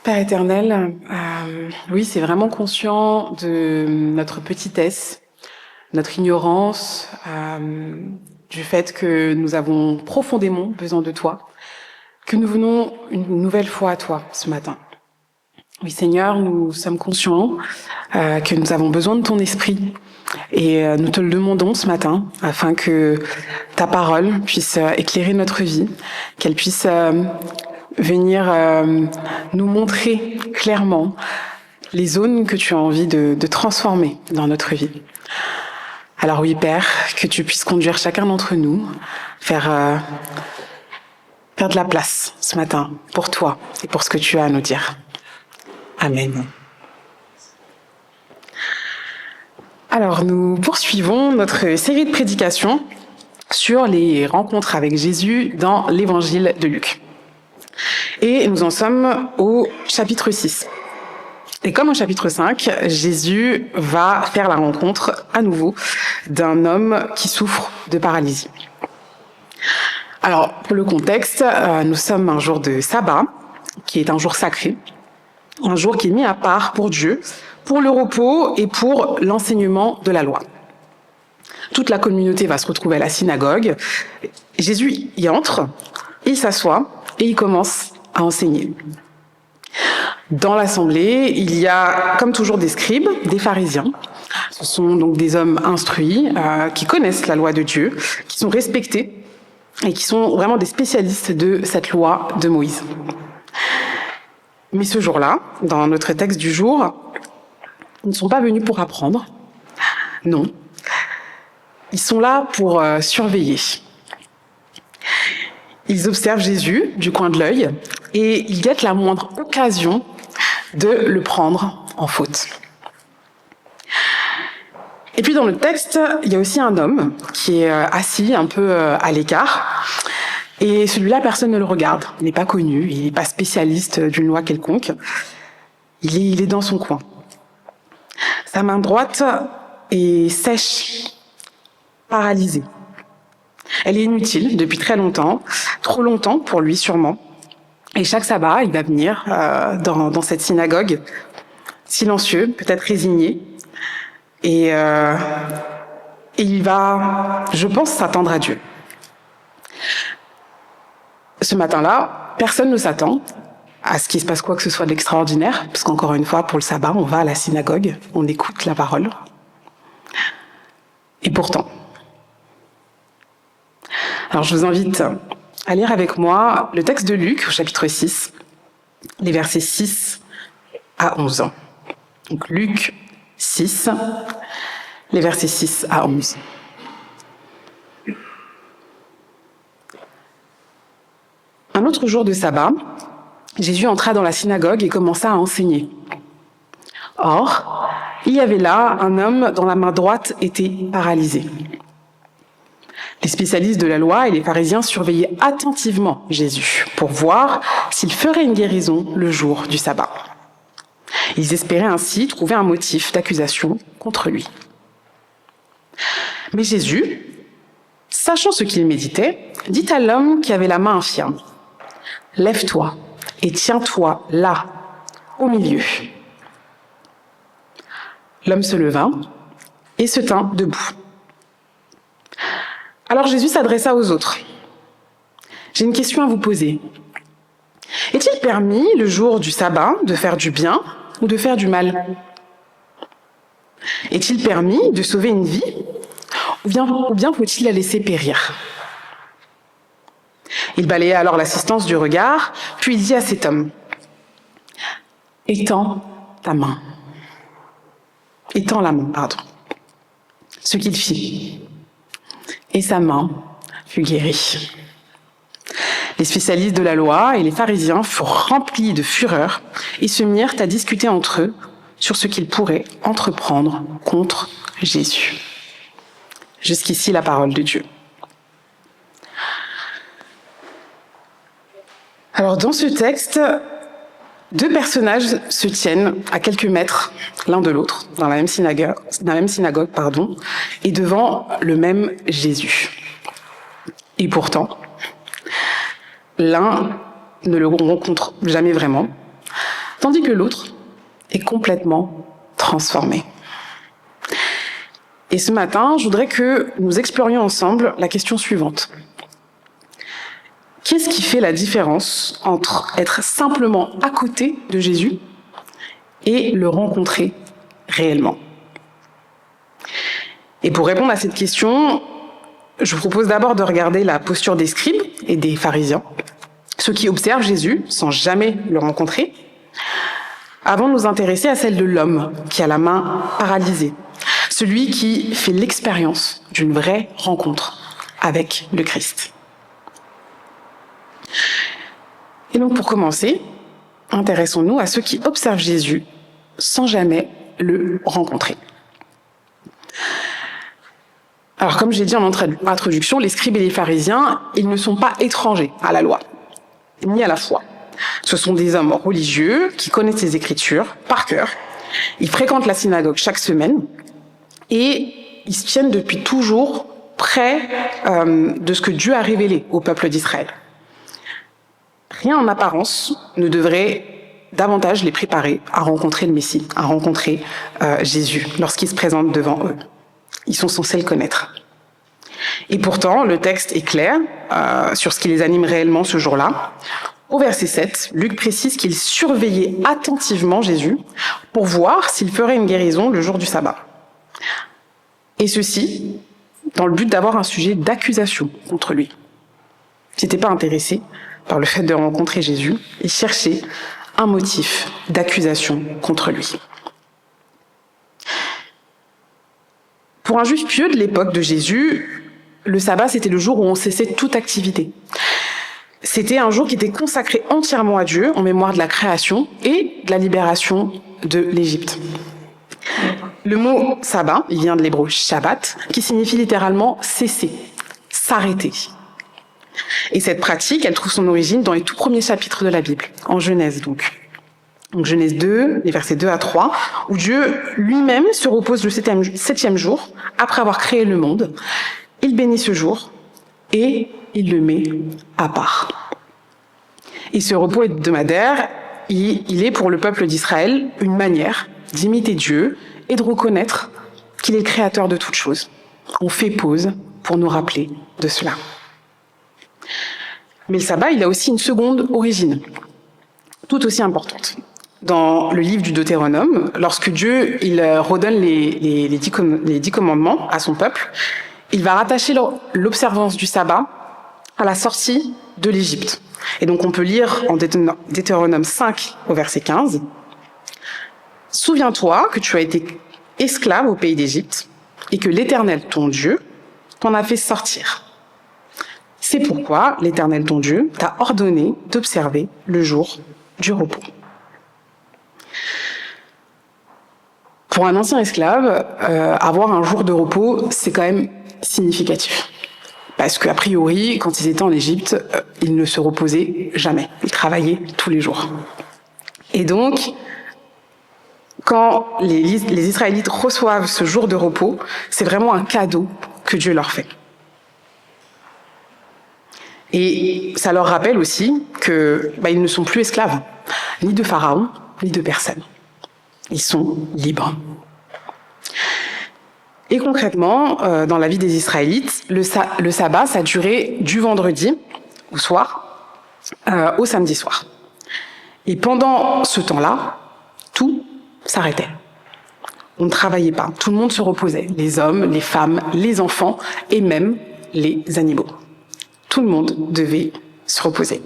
Père éternel, oui, c'est vraiment conscient de notre petitesse, notre ignorance, du fait que nous avons profondément besoin de toi, que nous venons une nouvelle fois à toi ce matin. Oui, Seigneur, nous sommes conscients que nous avons besoin de ton esprit et nous te le demandons ce matin afin que ta parole puisse éclairer notre vie, qu'elle puisse venir nous montrer clairement les zones que tu as envie de transformer dans notre vie. Alors oui, Père, que tu puisses conduire chacun d'entre nous, faire de la place ce matin pour toi et pour ce que tu as à nous dire. Amen. Alors, nous poursuivons notre série de prédications sur les rencontres avec Jésus dans l'évangile de Luc. Et nous en sommes au chapitre 6. Et comme au chapitre 5, Jésus va faire la rencontre à nouveau d'un homme qui souffre de paralysie. Alors, pour le contexte, nous sommes un jour de sabbat, qui est un jour sacré, un jour qui est mis à part pour Dieu, pour le repos et pour l'enseignement de la loi. Toute la communauté va se retrouver à la synagogue. Jésus y entre, il s'assoit et il commence à enseigner. Dans l'assemblée, il y a, comme toujours, des scribes, des pharisiens. Ce sont donc des hommes instruits, qui connaissent la loi de Dieu, qui sont respectés et qui sont vraiment des spécialistes de cette loi de Moïse. Mais ce jour-là, dans notre texte du jour, ils ne sont pas venus pour apprendre. Non. Ils sont là pour surveiller. Ils observent Jésus du coin de l'œil et ils guettent la moindre occasion de le prendre en faute. Et puis dans le texte, il y a aussi un homme qui est assis un peu à l'écart. Et celui-là, personne ne le regarde. Il n'est pas connu, il n'est pas spécialiste d'une loi quelconque. Il est dans son coin. Sa main droite est sèche, paralysée. Elle est inutile depuis très longtemps, trop longtemps pour lui sûrement. Et chaque sabbat, il va venir dans cette synagogue, silencieux, peut-être résigné. Et il va, je pense, s'attendre à Dieu. Ce matin-là, personne ne s'attend à ce qu'il se passe quoi que ce soit d'extraordinaire, parce qu'encore une fois, pour le sabbat, on va à la synagogue, on écoute la parole. Et pourtant. Alors je vous invite à lire avec moi le texte de Luc, au chapitre 6, les versets 6 à 11. Donc Luc 6, les versets 6 à 11. Un autre jour de sabbat, Jésus entra dans la synagogue et commença à enseigner. Or, il y avait là un homme dont la main droite était paralysée. Les spécialistes de la loi et les pharisiens surveillaient attentivement Jésus pour voir s'il ferait une guérison le jour du sabbat. Ils espéraient ainsi trouver un motif d'accusation contre lui. Mais Jésus, sachant ce qu'il méditait, dit à l'homme qui avait la main infirme : « Lève-toi et tiens-toi là, au milieu. » L'homme se leva et se tint debout. Alors Jésus s'adressa aux autres. « J'ai une question à vous poser. Est-il permis, le jour du sabbat, de faire du bien ou de faire du mal ? Est-il permis de sauver une vie ou bien faut-il la laisser périr ?» Il balaya alors l'assistance du regard, puis il dit à cet homme : « Étends ta main. » Étends la main, pardon. Ce qu'il fit. Et sa main fut guérie. Les spécialistes de la loi et les pharisiens furent remplis de fureur et se mirent à discuter entre eux sur ce qu'ils pourraient entreprendre contre Jésus. Jusqu'ici, la parole de Dieu. Alors, dans ce texte, deux personnages se tiennent à quelques mètres l'un de l'autre, dans la même synagogue, et devant le même Jésus. Et pourtant, l'un ne le rencontre jamais vraiment, tandis que l'autre est complètement transformé. Et ce matin, je voudrais que nous explorions ensemble la question suivante. Qu'est-ce qui fait la différence entre être simplement à côté de Jésus et le rencontrer réellement? Et pour répondre à cette question, je vous propose d'abord de regarder la posture des scribes et des pharisiens, ceux qui observent Jésus sans jamais le rencontrer, avant de nous intéresser à celle de l'homme qui a la main paralysée, celui qui fait l'expérience d'une vraie rencontre avec le Christ. Et donc pour commencer, intéressons-nous à ceux qui observent Jésus sans jamais le rencontrer. Alors comme je l'ai dit en introduction, les scribes et les pharisiens, ils ne sont pas étrangers à la loi, ni à la foi. Ce sont des hommes religieux qui connaissent les Écritures par cœur. Ils fréquentent la synagogue chaque semaine et ils se tiennent depuis toujours près de ce que Dieu a révélé au peuple d'Israël. Rien en apparence ne devrait davantage les préparer à rencontrer le Messie, à rencontrer Jésus lorsqu'il se présente devant eux. Ils sont censés le connaître. Et pourtant, le texte est clair sur ce qui les anime réellement ce jour-là. Au verset 7, Luc précise qu'il surveillait attentivement Jésus pour voir s'il ferait une guérison le jour du sabbat. Et ceci dans le but d'avoir un sujet d'accusation contre lui. Ils n'étaient pas intéressés par le fait de rencontrer Jésus, ils cherchaient un motif d'accusation contre lui. Pour un juif pieux de l'époque de Jésus, le sabbat, c'était le jour où on cessait toute activité. C'était un jour qui était consacré entièrement à Dieu, en mémoire de la création et de la libération de l'Égypte. Le mot sabbat, il vient de l'hébreu shabbat, qui signifie littéralement cesser, s'arrêter. Et cette pratique, elle trouve son origine dans les tout premiers chapitres de la Bible, en Genèse donc. Donc Genèse 2, les versets 2 à 3, où Dieu lui-même se repose le septième jour, après avoir créé le monde. Il bénit ce jour et il le met à part. Et ce repos hebdomadaire, il est pour le peuple d'Israël une manière d'imiter Dieu et de reconnaître qu'il est le créateur de toutes choses. On fait pause pour nous rappeler de cela. Mais le sabbat, il a aussi une seconde origine, tout aussi importante. Dans le livre du Deutéronome, lorsque Dieu il redonne les 10 commandements à son peuple, il va rattacher l'observance du sabbat à la sortie de l'Égypte. Et donc on peut lire en Deutéronome 5 au verset 15, « Souviens-toi que tu as été esclave au pays d'Égypte et que l'Éternel, ton Dieu, t'en a fait sortir. C'est pourquoi l'Éternel, ton Dieu, t'a ordonné d'observer le jour du repos. » Pour un ancien esclave, avoir un jour de repos, c'est quand même significatif. Parce qu'a priori, quand ils étaient en Égypte, ils ne se reposaient jamais. Ils travaillaient tous les jours. Et donc, quand les Israélites reçoivent ce jour de repos, c'est vraiment un cadeau que Dieu leur fait. Et ça leur rappelle aussi que ils ne sont plus esclaves, ni de Pharaon, ni de personne. Ils sont libres. Et concrètement, dans la vie des Israélites, le sabbat, ça durait du vendredi au soir au samedi soir. Et pendant ce temps-là, tout s'arrêtait. On ne travaillait pas, tout le monde se reposait, les hommes, les femmes, les enfants et même les animaux. Tout le monde devait se reposer.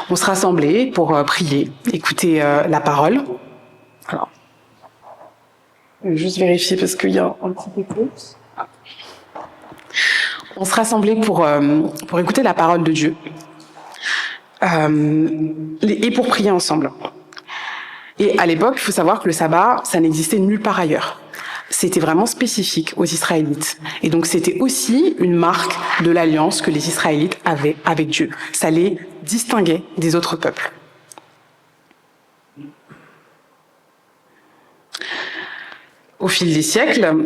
On se rassemblait pour prier, écouter la parole. Alors, je vais juste vérifier parce qu'il y a un petit écho. On se rassemblait pour écouter la parole de Dieu et pour prier ensemble. Et à l'époque, il faut savoir que le sabbat, ça n'existait nulle part ailleurs. C'était vraiment spécifique aux Israélites. Et donc c'était aussi une marque de l'alliance que les Israélites avaient avec Dieu. Ça les distinguait des autres peuples. Au fil des siècles,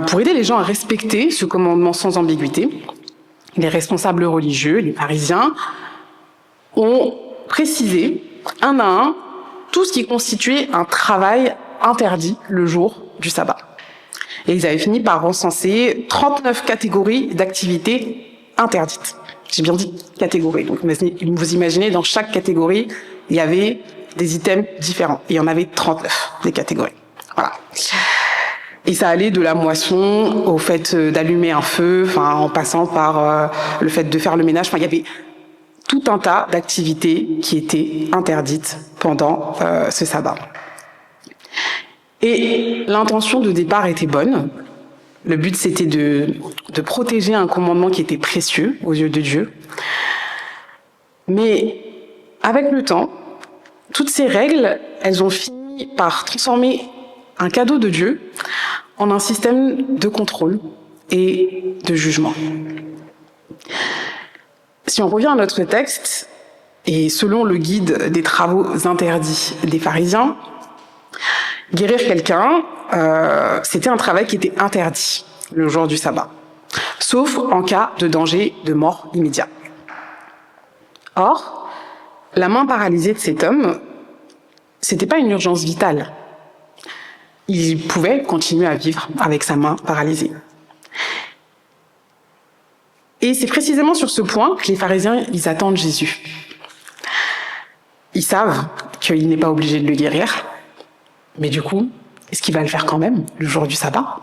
pour aider les gens à respecter ce commandement sans ambiguïté, les responsables religieux, les pharisiens, ont précisé un à un tout ce qui constituait un travail interdit le jour du sabbat. Et ils avaient fini par recenser 39 catégories d'activités interdites. J'ai bien dit catégories. Donc vous imaginez, dans chaque catégorie, il y avait des items différents. Et il y en avait 39 des catégories. Voilà. Et ça allait de la moisson au fait d'allumer un feu, enfin en passant par le fait de faire le ménage. Enfin, il y avait tout un tas d'activités qui étaient interdites pendant ce sabbat. Et l'intention de départ était bonne. Le but, c'était de protéger un commandement qui était précieux aux yeux de Dieu. Mais avec le temps, toutes ces règles, elles ont fini par transformer un cadeau de Dieu en un système de contrôle et de jugement. Si on revient à notre texte, et selon le guide des travaux interdits des pharisiens, guérir quelqu'un, c'était un travail qui était interdit le jour du sabbat, sauf en cas de danger de mort immédiat. Or, la main paralysée de cet homme, c'était pas une urgence vitale. Il pouvait continuer à vivre avec sa main paralysée. Et c'est précisément sur ce point que les pharisiens, ils attendent Jésus. Ils savent qu'il n'est pas obligé de le guérir, mais du coup, est-ce qu'il va le faire quand même, le jour du sabbat?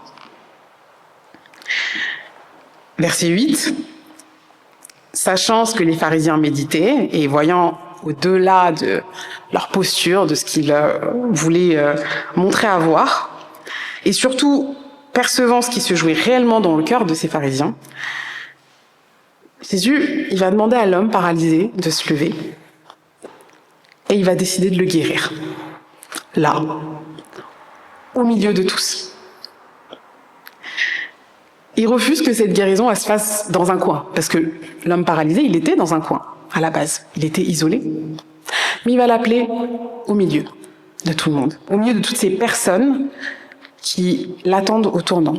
Verset 8. Sachant ce que les pharisiens méditaient et voyant au-delà de leur posture, de ce qu'ils voulaient montrer à voir, et surtout percevant ce qui se jouait réellement dans le cœur de ces pharisiens, Jésus, il va demander à l'homme paralysé de se lever et il va décider de le guérir. Là, au milieu de tous. Il refuse que cette guérison elle se fasse dans un coin, parce que l'homme paralysé, il était dans un coin, à la base. Il était isolé. Mais il va l'appeler au milieu de tout le monde, au milieu de toutes ces personnes qui l'attendent au tournant,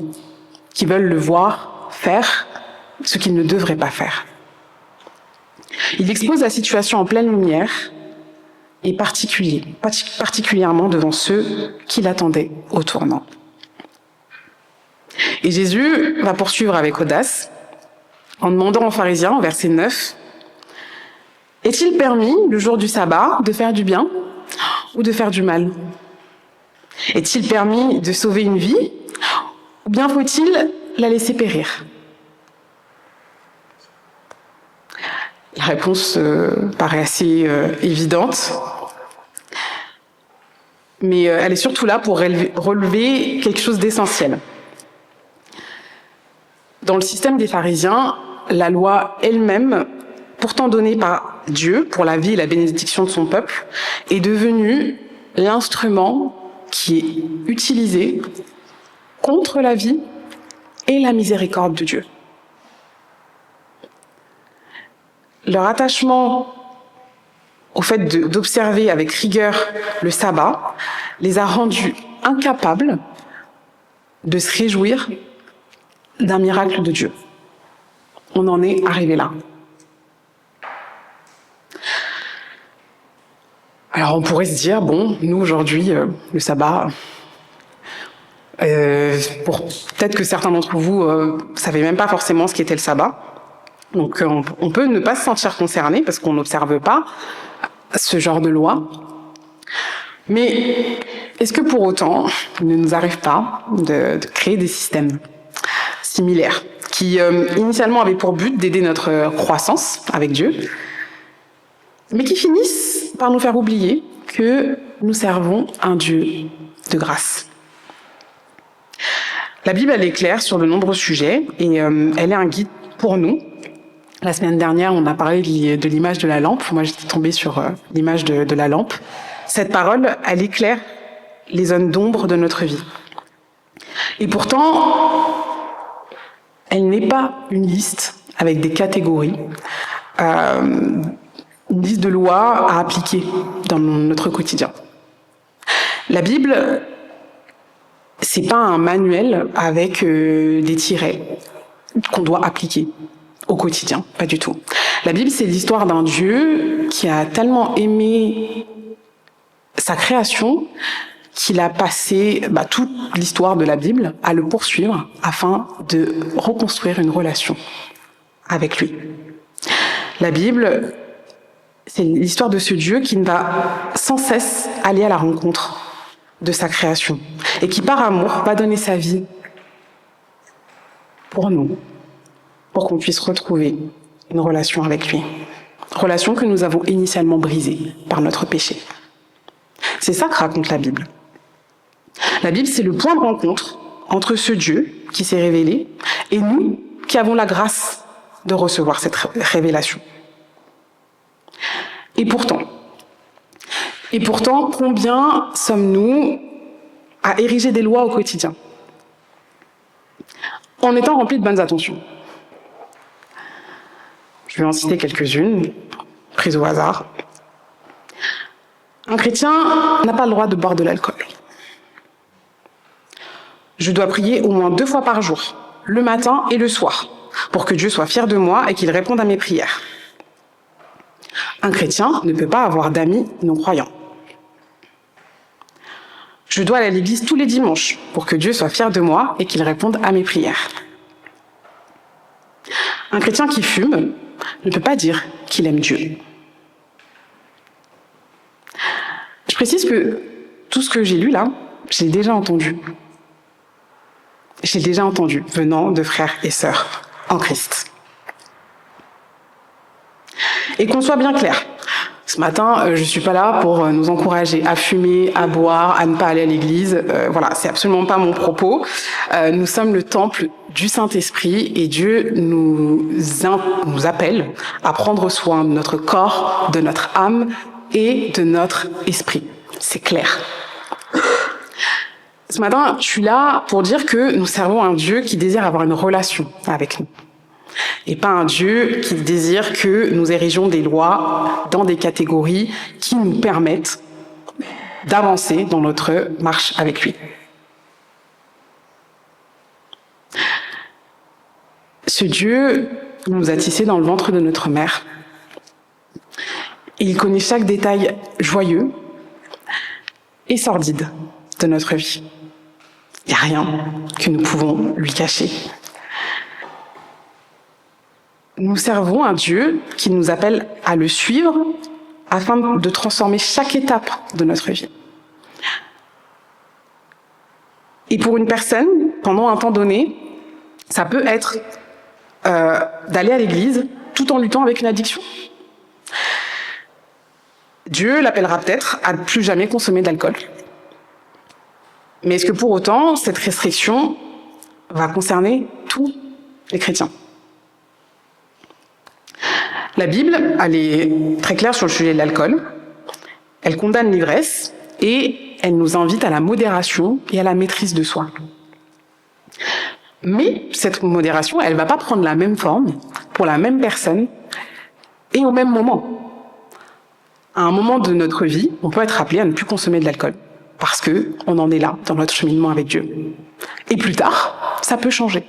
qui veulent le voir faire ce qu'il ne devrait pas faire. Il expose la situation en pleine lumière et particulièrement devant ceux qui l'attendaient au tournant. Et Jésus va poursuivre avec audace en demandant aux pharisiens, au verset 9, « Est-il permis, le jour du sabbat, de faire du bien ou de faire du mal? Est-il permis de sauver une vie ou bien faut-il la laisser périr ?» La réponse paraît assez évidente, mais elle est surtout là pour relever quelque chose d'essentiel. Dans le système des pharisiens, la loi elle-même, pourtant donnée par Dieu pour la vie et la bénédiction de son peuple, est devenue l'instrument qui est utilisé contre la vie et la miséricorde de Dieu. Leur attachement au fait d'observer avec rigueur le sabbat les a rendus incapables de se réjouir d'un miracle de Dieu. On en est arrivé là. Alors on pourrait se dire, bon, nous aujourd'hui, le sabbat, peut-être que certains d'entre vous ne savaient même pas forcément ce qu'était le sabbat. Donc on peut ne pas se sentir concerné parce qu'on n'observe pas ce genre de loi. Mais est-ce que pour autant, il ne nous arrive pas de créer des systèmes similaires qui initialement avaient pour but d'aider notre croissance avec Dieu, mais qui finissent par nous faire oublier que nous servons un Dieu de grâce. La Bible, elle est claire sur de nombreux sujets et elle est un guide pour nous. La semaine dernière, on a parlé de l'image de la lampe. Moi, j'étais tombée sur l'image de la lampe. Cette parole, elle éclaire les zones d'ombre de notre vie. Et pourtant, elle n'est pas une liste avec des catégories, une liste de lois à appliquer dans notre quotidien. La Bible, c'est pas un manuel avec des tirets qu'on doit appliquer au quotidien, pas du tout. La Bible, c'est l'histoire d'un Dieu qui a tellement aimé sa création, qu'il a passé toute l'histoire de la Bible à le poursuivre afin de reconstruire une relation avec lui. La Bible, c'est l'histoire de ce Dieu qui va sans cesse aller à la rencontre de sa création et qui, par amour, va donner sa vie pour nous, pour qu'on puisse retrouver une relation avec lui. Relation que nous avons initialement brisée par notre péché. C'est ça que raconte la Bible. La Bible, c'est le point de rencontre entre ce Dieu qui s'est révélé et nous qui avons la grâce de recevoir cette révélation. Et pourtant, combien sommes-nous à ériger des lois au quotidien en étant remplis de bonnes intentions? Je vais en citer quelques-unes, prises au hasard. Un chrétien n'a pas le droit de boire de l'alcool. Je dois prier au moins 2 fois par jour, le matin et le soir, pour que Dieu soit fier de moi et qu'il réponde à mes prières. Un chrétien ne peut pas avoir d'amis non-croyants. Je dois aller à l'église tous les dimanches pour que Dieu soit fier de moi et qu'il réponde à mes prières. Un chrétien qui fume ne peut pas dire qu'il aime Dieu. Je précise que tout ce que j'ai lu là, je l'ai déjà entendu. Je l'ai déjà entendu venant de frères et sœurs en Christ. Et qu'on soit bien clair, ce matin, je ne suis pas là pour nous encourager à fumer, à boire, à ne pas aller à l'église. Voilà, c'est absolument pas mon propos. Nous sommes le temple du Saint-Esprit et Dieu nous appelle à prendre soin de notre corps, de notre âme et de notre esprit. C'est clair. Ce matin, je suis là pour dire que nous servons un Dieu qui désire avoir une relation avec nous. Et pas un Dieu qui désire que nous érigions des lois dans des catégories qui nous permettent d'avancer dans notre marche avec lui. Ce Dieu nous a tissés dans le ventre de notre mère. Et il connaît chaque détail joyeux et sordide de notre vie. Il n'y a rien que nous pouvons lui cacher. Nous servons un Dieu qui nous appelle à le suivre afin de transformer chaque étape de notre vie. Et pour une personne, pendant un temps donné, ça peut être d'aller à l'église tout en luttant avec une addiction. Dieu l'appellera peut-être à ne plus jamais consommer d'alcool. Mais est-ce que pour autant, cette restriction va concerner tous les chrétiens ? La Bible, elle est très claire sur le sujet de l'alcool. Elle condamne l'ivresse et elle nous invite à la modération et à la maîtrise de soi. Mais cette modération, elle ne va pas prendre la même forme pour la même personne et au même moment. À un moment de notre vie, on peut être appelé à ne plus consommer de l'alcool parce qu'on en est là dans notre cheminement avec Dieu. Et plus tard, ça peut changer.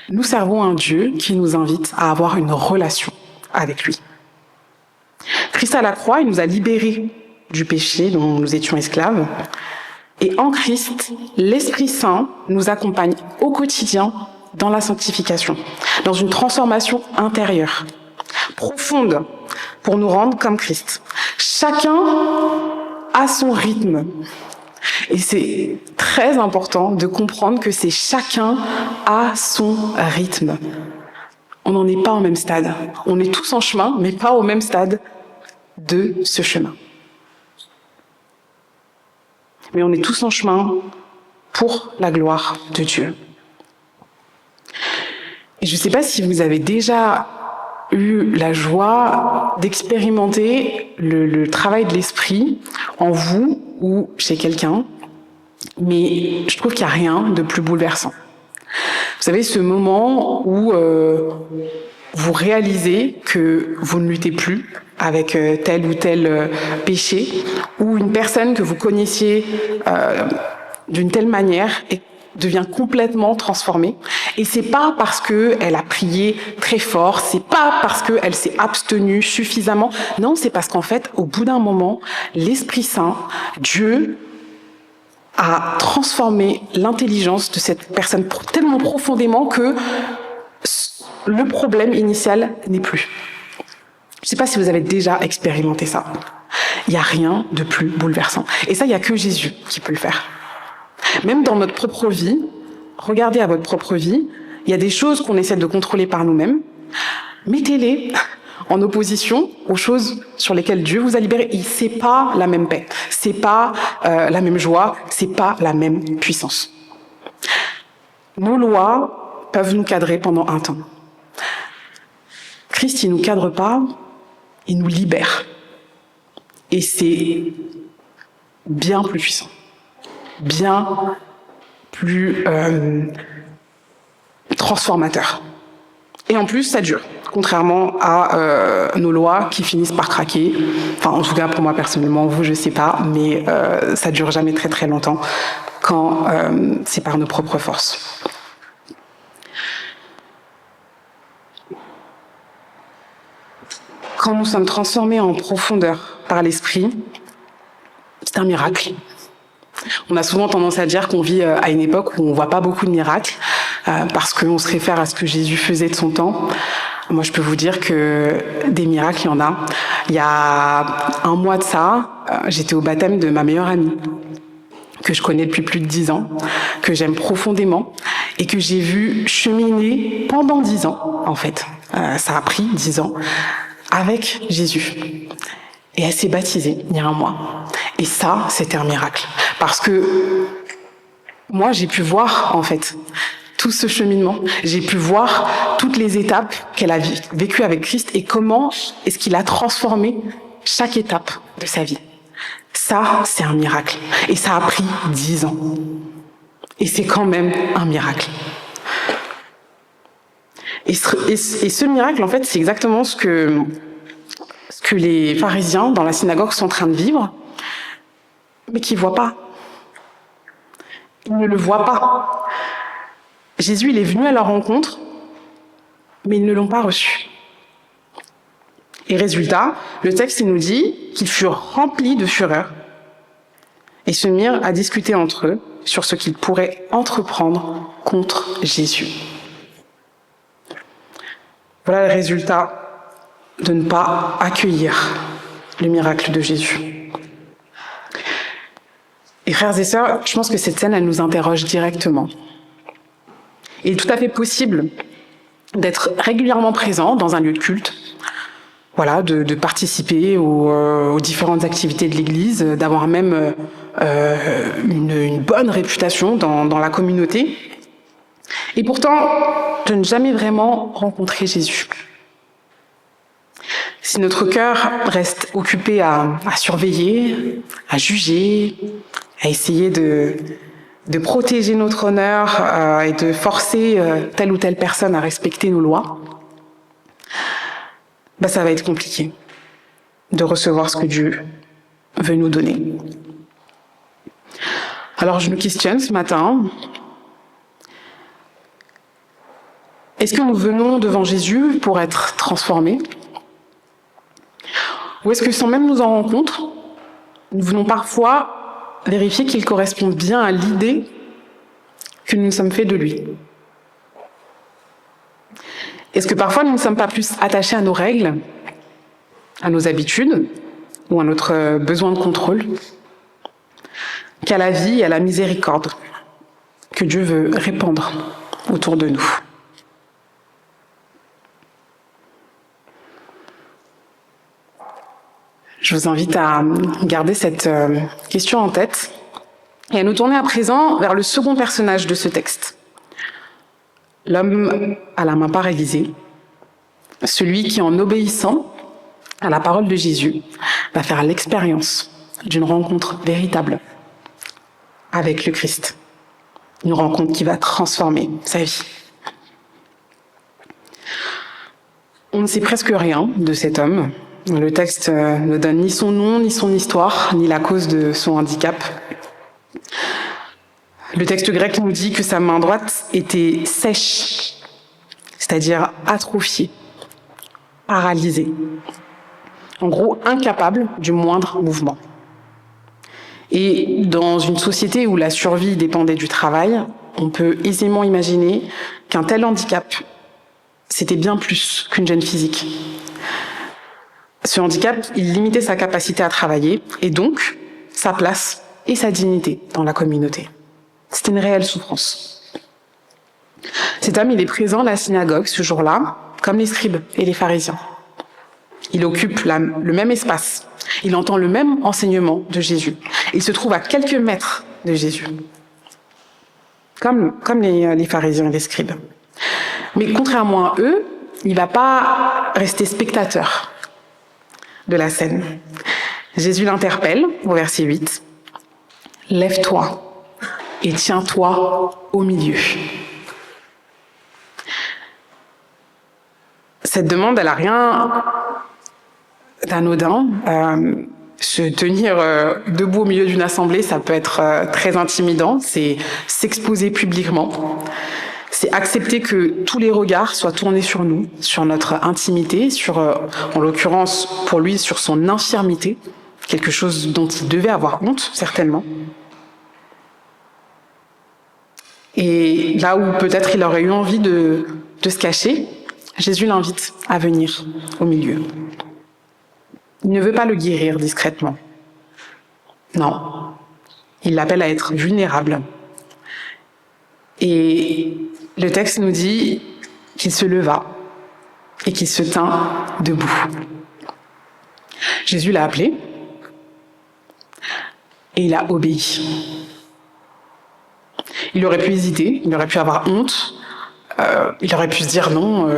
Nous servons un Dieu qui nous invite à avoir une relation avec lui. Christ à la croix, il nous a libérés du péché dont nous étions esclaves. Et en Christ, l'Esprit Saint nous accompagne au quotidien dans la sanctification, dans une transformation intérieure, profonde, pour nous rendre comme Christ. Chacun a son rythme. Et c'est très important de comprendre que c'est chacun à son rythme. On n'en est pas au même stade. On est tous en chemin, mais pas au même stade de ce chemin. Mais on est tous en chemin pour la gloire de Dieu. Et je ne sais pas si vous avez déjà eu la joie d'expérimenter le travail de l'esprit en vous ou chez quelqu'un, mais je trouve qu'il n'y a rien de plus bouleversant. Vous savez, ce moment où vous réalisez que vous ne luttez plus avec tel ou tel péché, ou une personne que vous connaissiez d'une telle manière devient complètement transformée, Et c'est pas parce qu'elle a prié très fort, c'est pas parce qu'elle s'est abstenue suffisamment. Non, c'est parce qu'en fait, au bout d'un moment, l'Esprit Saint, Dieu, a transformé l'intelligence de cette personne tellement profondément que le problème initial n'est plus. Je ne sais pas si vous avez déjà expérimenté ça. Il n'y a rien de plus bouleversant. Et ça, il n'y a que Jésus qui peut le faire. Même dans notre propre vie, regardez à votre propre vie, il y a des choses qu'on essaie de contrôler par nous-mêmes. Mettez-les en opposition aux choses sur lesquelles Dieu vous a libéré. Et c'est pas la même paix, c'est pas la même joie, c'est pas la même puissance. Nos lois peuvent nous cadrer pendant un temps. Christ, il nous cadre pas, il nous libère. Et c'est bien plus puissant, bien plus transformateur. Et en plus, ça dure, contrairement à nos lois qui finissent par craquer. Enfin, en tout cas, pour moi personnellement, vous, je sais pas, mais ça dure jamais très très longtemps quand c'est par nos propres forces. Quand nous sommes transformés en profondeur par l'Esprit, c'est un miracle. On a souvent tendance à dire qu'on vit à une époque où on ne voit pas beaucoup de miracles, parce qu'on se réfère à ce que Jésus faisait de son temps. Moi, je peux vous dire que des miracles, il y en a. Il y a un mois de ça, j'étais au baptême de ma meilleure amie, que je connais depuis plus de 10 ans, que j'aime profondément, et que j'ai vu cheminer pendant 10 ans, en fait. Ça a pris 10 ans, avec Jésus. Et elle s'est baptisée il y a un mois. Et ça, c'était un miracle. Parce que moi, j'ai pu voir, en fait, tout ce cheminement. J'ai pu voir toutes les étapes qu'elle a vécues avec Christ et comment est-ce qu'il a transformé chaque étape de sa vie. Ça, c'est un miracle. Et ça a pris 10 ans. Et c'est quand même un miracle. Et ce miracle, en fait, c'est exactement ce que les pharisiens dans la synagogue sont en train de vivre, mais qu'ils ne voient pas. Ils ne le voient pas. Jésus, il est venu à leur rencontre, mais ils ne l'ont pas reçu. Et résultat, le texte il nous dit qu'ils furent remplis de fureur et se mirent à discuter entre eux sur ce qu'ils pourraient entreprendre contre Jésus. Voilà le résultat de ne pas accueillir le miracle de Jésus. Et frères et sœurs, je pense que cette scène, elle nous interroge directement. Il est tout à fait possible d'être régulièrement présent dans un lieu de culte, voilà, de participer aux différentes activités de l'Église, d'avoir même une bonne réputation dans la communauté, et pourtant de ne jamais vraiment rencontrer Jésus. Si notre cœur reste occupé à surveiller, à juger, à essayer de protéger notre honneur et de forcer telle ou telle personne à respecter nos lois, ça va être compliqué de recevoir ce que Dieu veut nous donner. Alors je me questionne ce matin. Est-ce que nous venons devant Jésus pour être transformés ? Ou est-ce que sans même nous en rendre compte, nous venons parfois vérifier qu'il correspond bien à l'idée que nous nous sommes fait de lui ? Est-ce que parfois nous ne sommes pas plus attachés à nos règles, à nos habitudes ou à notre besoin de contrôle qu'à la vie et à la miséricorde que Dieu veut répandre autour de nous ? Je vous invite à garder cette question en tête et à nous tourner à présent vers le second personnage de ce texte. L'homme à la main paralysée, celui qui, en obéissant à la parole de Jésus, va faire l'expérience d'une rencontre véritable avec le Christ. Une rencontre qui va transformer sa vie. On ne sait presque rien de cet homme. Le texte ne donne ni son nom, ni son histoire, ni la cause de son handicap. Le texte grec nous dit que sa main droite était sèche, c'est-à-dire atrophiée, paralysée. En gros, incapable du moindre mouvement. Et dans une société où la survie dépendait du travail, on peut aisément imaginer qu'un tel handicap, c'était bien plus qu'une gêne physique. Ce handicap, il limitait sa capacité à travailler et donc sa place et sa dignité dans la communauté. C'était une réelle souffrance. Cet homme, il est présent à la synagogue ce jour-là, comme les scribes et les pharisiens. Il occupe le même espace. Il entend le même enseignement de Jésus. Il se trouve à quelques mètres de Jésus, comme les pharisiens et les scribes. Mais contrairement à eux, il ne va pas rester spectateur de la scène. Jésus l'interpelle au verset 8. « Lève-toi et tiens-toi au milieu. » Cette demande, elle n'a rien d'anodin. Se tenir debout au milieu d'une assemblée, ça peut être très intimidant. C'est s'exposer publiquement. C'est accepter que tous les regards soient tournés sur nous, sur notre intimité, sur, en l'occurrence, pour lui, sur son infirmité, quelque chose dont il devait avoir honte, certainement. Et là où peut-être il aurait eu envie de se cacher, Jésus l'invite à venir au milieu. Il ne veut pas le guérir discrètement. Non, il l'appelle à être vulnérable. Et le texte nous dit qu'il se leva et qu'il se tint debout. Jésus l'a appelé et il a obéi. Il aurait pu hésiter, il aurait pu avoir honte, il aurait pu se dire non,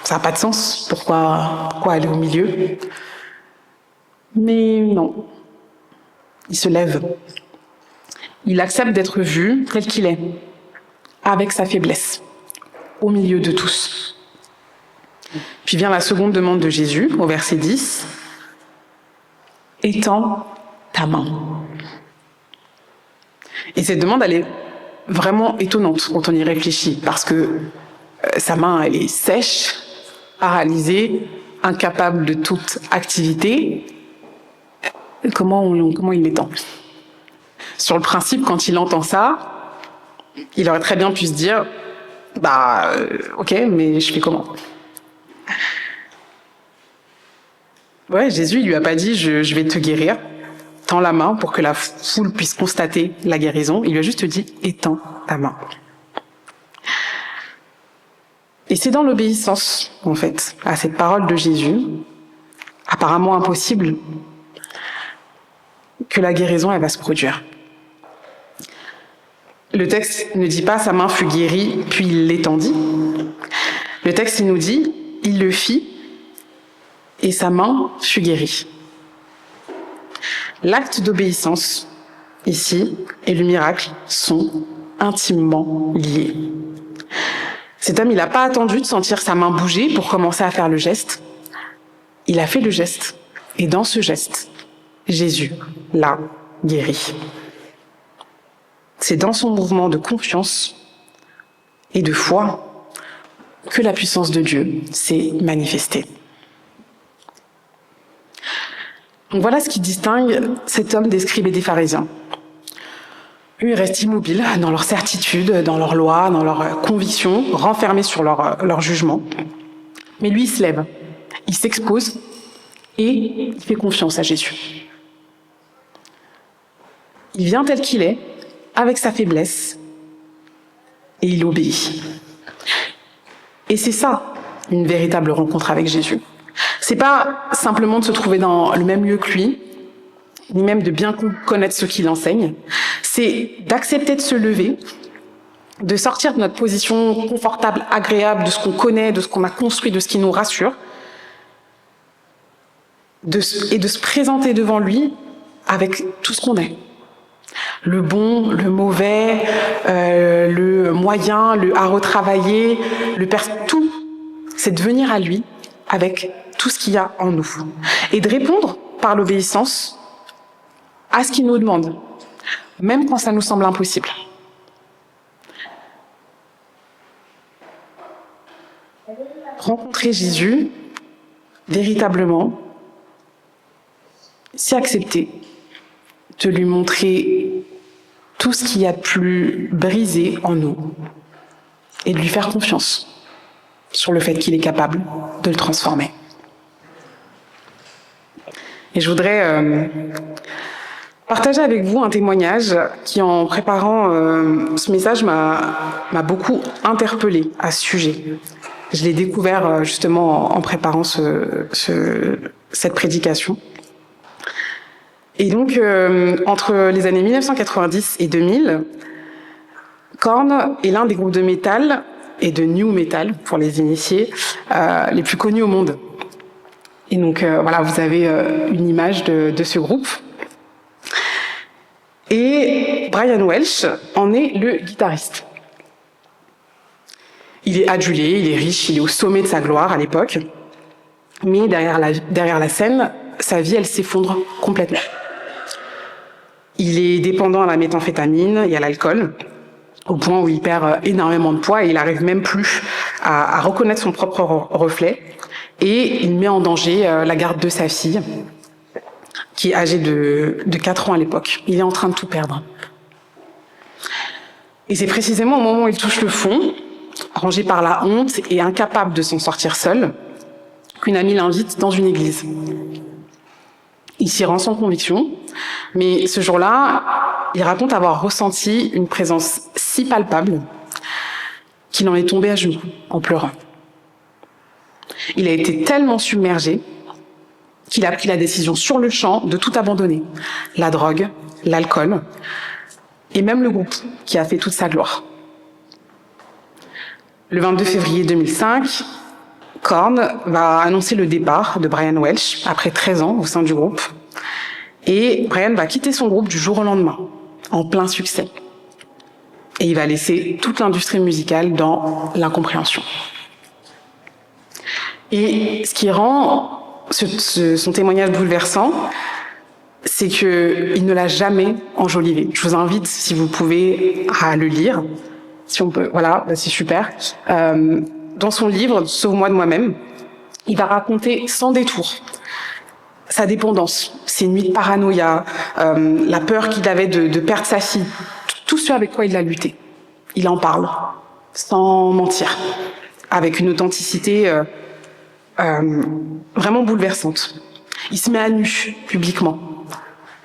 ça n'a pas de sens, pourquoi aller au milieu ? Mais non, il se lève. Il accepte d'être vu tel qu'il est, avec sa faiblesse, au milieu de tous. Puis vient la seconde demande de Jésus, au verset 10. « Étends ta main. » Et cette demande, elle est vraiment étonnante quand on y réfléchit, parce que sa main, elle est sèche, paralysée, incapable de toute activité. Comment il l'étend ? Sur le principe, quand il entend ça, il aurait très bien pu se dire ok, mais je fais comment ? Ouais, Jésus, il lui a pas dit je vais te guérir, tends la main pour que la foule puisse constater la guérison. Il lui a juste dit étends ta main. Et c'est dans l'obéissance, en fait, à cette parole de Jésus, apparemment impossible, que la guérison, elle va se produire. Le texte ne dit pas « sa main fut guérie, puis il l'étendit ». Le texte, il nous dit « il le fit, et sa main fut guérie ». L'acte d'obéissance, ici, et le miracle sont intimement liés. Cet homme, il n'a pas attendu de sentir sa main bouger pour commencer à faire le geste. Il a fait le geste, et dans ce geste, Jésus l'a guéri. C'est dans son mouvement de confiance et de foi que la puissance de Dieu s'est manifestée. Donc voilà ce qui distingue cet homme des scribes et des pharisiens. Eux, ils restent immobiles dans leur certitude, dans leur loi, dans leurs convictions, renfermés sur leur jugement. Mais lui, il se lève, il s'expose et il fait confiance à Jésus. Il vient tel qu'il est, avec sa faiblesse, et il obéit. Et c'est ça, une véritable rencontre avec Jésus. C'est pas simplement de se trouver dans le même lieu que lui, ni même de bien connaître ce qu'il enseigne. C'est d'accepter de se lever, de sortir de notre position confortable, agréable, de ce qu'on connaît, de ce qu'on a construit, de ce qui nous rassure, et de se présenter devant lui avec tout ce qu'on est. Le bon, le mauvais, le moyen, le à retravailler, tout, c'est de venir à lui avec tout ce qu'il y a en nous. Et de répondre par l'obéissance à ce qu'il nous demande, même quand ça nous semble impossible. rencontrer Jésus véritablement, s'y accepter, de lui montrer tout ce qu'il y a de plus brisé en nous et de lui faire confiance sur le fait qu'il est capable de le transformer. Et je voudrais partager avec vous un témoignage qui, en préparant ce message, m'a beaucoup interpellée à ce sujet. Je l'ai découvert justement en préparant cette prédication. Et donc, entre les années 1990 et 2000, Korn est l'un des groupes de métal et de new metal, pour les initiés, les plus connus au monde. Et donc, voilà, vous avez une image de ce groupe. Et Brian Welch en est le guitariste. Il est adulé, il est riche, il est au sommet de sa gloire à l'époque. Mais derrière la scène, sa vie, elle s'effondre complètement. Il est dépendant à la méthamphétamine et à l'alcool, au point où il perd énormément de poids et il n'arrive même plus à reconnaître son propre reflet. Et il met en danger la garde de sa fille, qui est âgée de 4 ans à l'époque. Il est en train de tout perdre. Et c'est précisément au moment où il touche le fond, rangé par la honte et incapable de s'en sortir seul, qu'une amie l'invite dans une église. Il s'y rend sans conviction, mais ce jour-là, il raconte avoir ressenti une présence si palpable qu'il en est tombé à genoux en pleurant. Il a été tellement submergé qu'il a pris la décision sur le champ de tout abandonner. La drogue, l'alcool, et même le groupe qui a fait toute sa gloire. Le 22 février 2005, Korn va annoncer le départ de Brian Welch après 13 ans au sein du groupe. Et Brian va quitter son groupe du jour au lendemain, en plein succès. Et il va laisser toute l'industrie musicale dans l'incompréhension. Et ce qui rend son témoignage bouleversant, c'est qu'il ne l'a jamais enjolivé. Je vous invite, si vous pouvez, à le lire. Si on peut, voilà, c'est super. Dans son livre, Sauve-moi de moi-même, il va raconter sans détour sa dépendance, ses nuits de paranoïa, la peur qu'il avait de perdre sa fille, tout ce avec quoi il a lutté. Il en parle, sans mentir, avec une authenticité vraiment bouleversante. Il se met à nu, publiquement.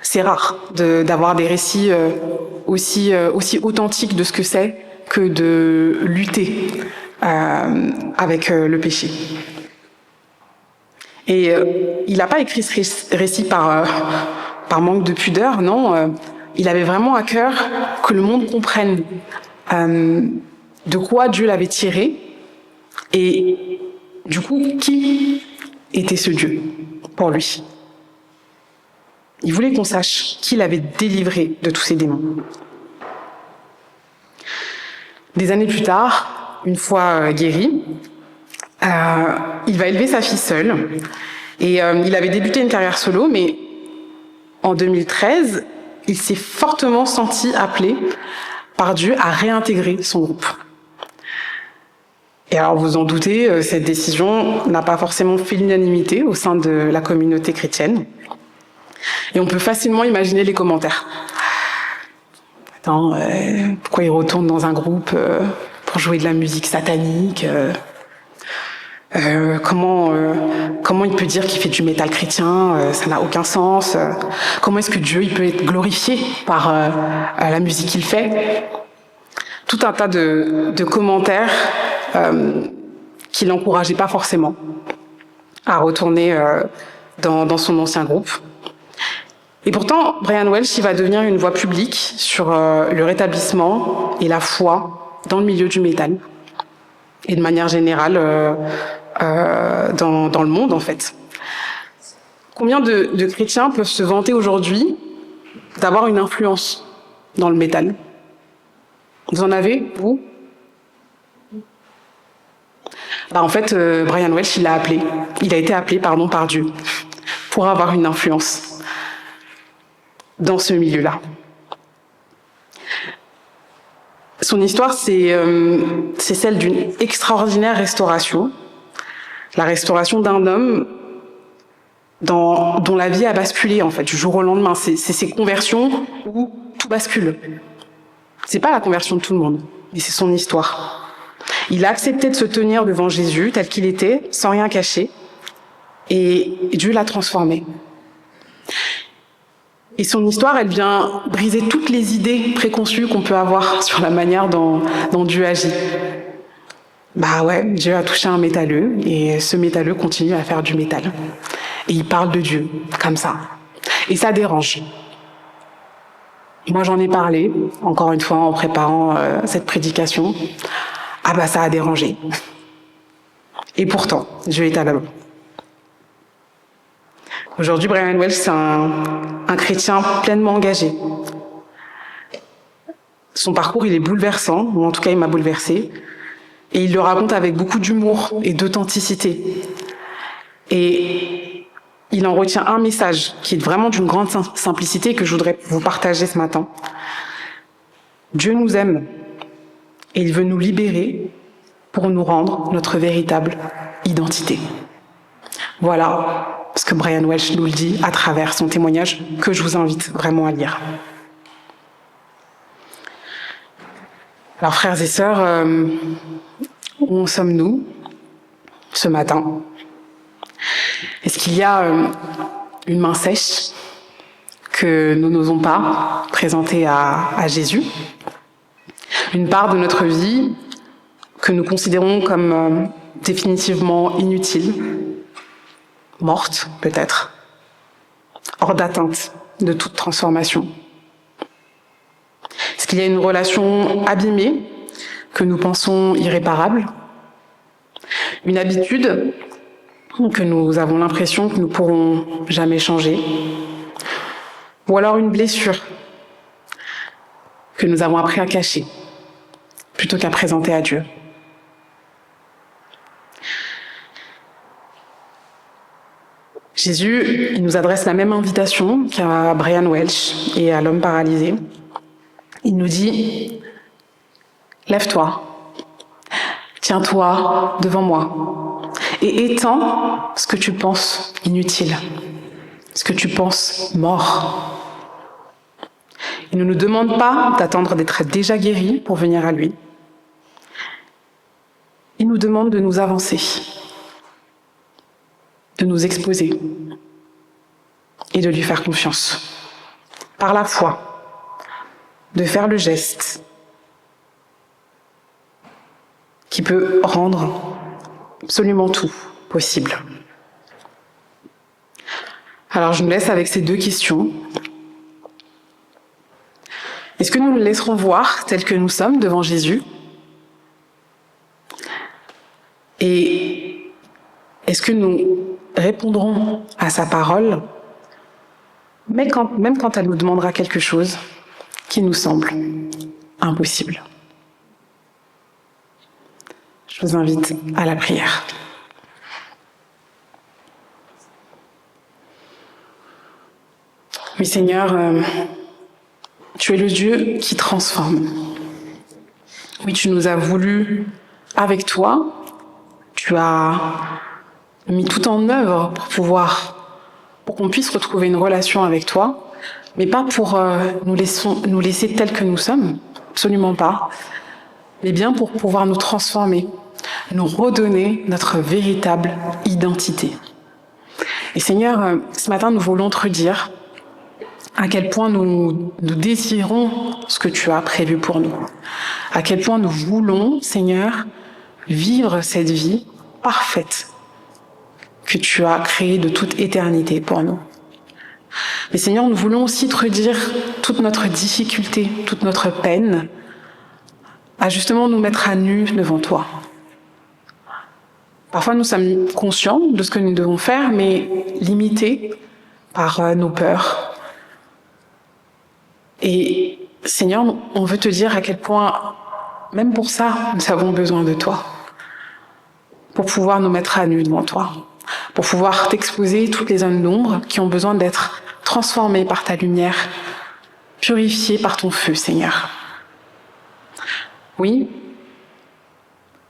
C'est rare d'avoir des récits aussi authentiques de ce que c'est que de lutter avec le péché. Et il n'a pas écrit ce récit par manque de pudeur, non. Il avait vraiment à cœur que le monde comprenne de quoi Dieu l'avait tiré et du coup, qui était ce Dieu pour lui. Il voulait qu'on sache qui l'avait délivré de tous ces démons. Des années plus tard, une fois guéri, il va élever sa fille seule. Et il avait débuté une carrière solo, mais en 2013, il s'est fortement senti appelé par Dieu à réintégrer son groupe. Et alors, vous en doutez, cette décision n'a pas forcément fait l'unanimité au sein de la communauté chrétienne. Et on peut facilement imaginer les commentaires. Attends, pourquoi il retourne dans un groupe pour jouer de la musique satanique comment il peut dire qu'il fait du métal chrétien, ça n'a aucun sens. Comment est-ce que Dieu il peut être glorifié par la musique qu'il fait? Tout un tas de commentaires qui l'encourageaient pas forcément à retourner dans son ancien groupe. Et pourtant, Brian Welch il va devenir une voix publique sur le rétablissement et la foi dans le milieu du métal et de manière générale dans le monde en fait. Combien de chrétiens peuvent se vanter aujourd'hui d'avoir une influence dans le métal? Vous en avez, vous? En fait, Brian Welch, il a été appelé par Dieu pour avoir une influence dans ce milieu-là. Son histoire, c'est celle d'une extraordinaire restauration La restauration d'un homme dont la vie a basculé, en fait, du jour au lendemain. C'est ces conversions où tout bascule. C'est pas la conversion de tout le monde, mais c'est son histoire. Il a accepté de se tenir devant Jésus tel qu'il était, sans rien cacher, et Dieu l'a transformé. Et son histoire, elle vient briser toutes les idées préconçues qu'on peut avoir sur la manière dont Dieu agit. Bah ouais, Dieu a touché un métalleux, et ce métalleux continue à faire du métal. Et il parle de Dieu, comme ça. Et ça dérange. Moi, j'en ai parlé, encore une fois, en préparant cette prédication. Ah bah ça a dérangé. Et pourtant, Dieu est à l'œuvre. Aujourd'hui, Brian Welch, c'est un chrétien pleinement engagé. Son parcours, il est bouleversant, ou en tout cas, il m'a bouleversée. Et il le raconte avec beaucoup d'humour et d'authenticité. Et il en retient un message qui est vraiment d'une grande simplicité que je voudrais vous partager ce matin. Dieu nous aime et il veut nous libérer pour nous rendre notre véritable identité. Voilà ce que Brian Welch nous le dit à travers son témoignage que je vous invite vraiment à lire. Alors frères et sœurs, où en sommes-nous ce matin? Est-ce qu'il y a une main sèche que nous n'osons pas présenter à Jésus? Une part de notre vie que nous considérons comme définitivement inutile, morte peut-être, hors d'atteinte de toute transformation? Est-ce qu'il y a une relation abîmée que nous pensons irréparable? Une habitude que nous avons l'impression que nous ne pourrons jamais changer? Ou alors une blessure que nous avons appris à cacher plutôt qu'à présenter à Dieu? Jésus, il nous adresse la même invitation qu'à Brian Welch et à l'homme paralysé. Il nous dit « Lève-toi, tiens-toi devant moi et étends ce que tu penses inutile, ce que tu penses mort. » Il ne nous demande pas d'attendre d'être déjà guéris pour venir à lui. Il nous demande de nous avancer, de nous exposer et de lui faire confiance. Par la foi, de faire le geste qui peut rendre absolument tout possible. Alors je nous laisse avec ces deux questions. Est-ce que nous nous laisserons voir tels que nous sommes devant Jésus? Et est-ce que nous répondrons à sa parole, même quand elle nous demandera quelque chose qui nous semble impossible? Je vous invite à la prière. Oui, Seigneur, tu es le Dieu qui transforme. Oui, tu nous as voulu avec toi. Tu as mis tout en œuvre pour qu'on puisse retrouver une relation avec toi, mais pas pour nous laisser tels que nous sommes, absolument pas, mais bien pour pouvoir nous transformer, nous redonner notre véritable identité. Et Seigneur, ce matin, nous voulons te redire à quel point nous désirons ce que tu as prévu pour nous, à quel point nous voulons, Seigneur, vivre cette vie parfaite que tu as créée de toute éternité pour nous. Mais Seigneur, nous voulons aussi te redire toute notre difficulté, toute notre peine, à justement nous mettre à nu devant toi. Parfois, nous sommes conscients de ce que nous devons faire, mais limités par nos peurs. Et Seigneur, on veut te dire à quel point, même pour ça, nous avons besoin de toi, pour pouvoir nous mettre à nu devant toi, pour pouvoir t'exposer toutes les zones d'ombre qui ont besoin d'être transformées par ta lumière, purifiées par ton feu, Seigneur. Oui,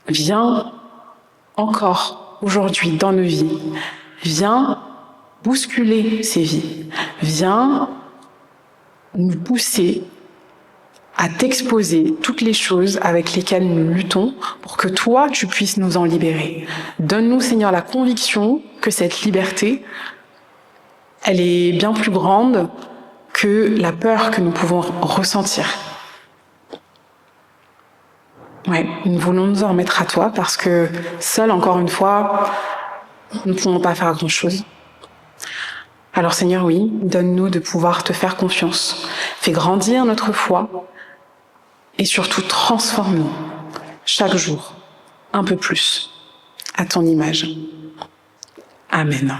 viens encore aujourd'hui dans nos vies. Viens bousculer ces vies. Viens nous pousser à t'exposer toutes les choses avec lesquelles nous luttons pour que toi, tu puisses nous en libérer. Donne-nous, Seigneur, la conviction que cette liberté, elle est bien plus grande que la peur que nous pouvons ressentir. Ouais, nous voulons nous en remettre à toi parce que seul, encore une fois, nous ne pouvons pas faire grand-chose. Alors Seigneur, oui, donne-nous de pouvoir te faire confiance. Fais grandir notre foi et surtout transforme-nous chaque jour un peu plus à ton image. Amen.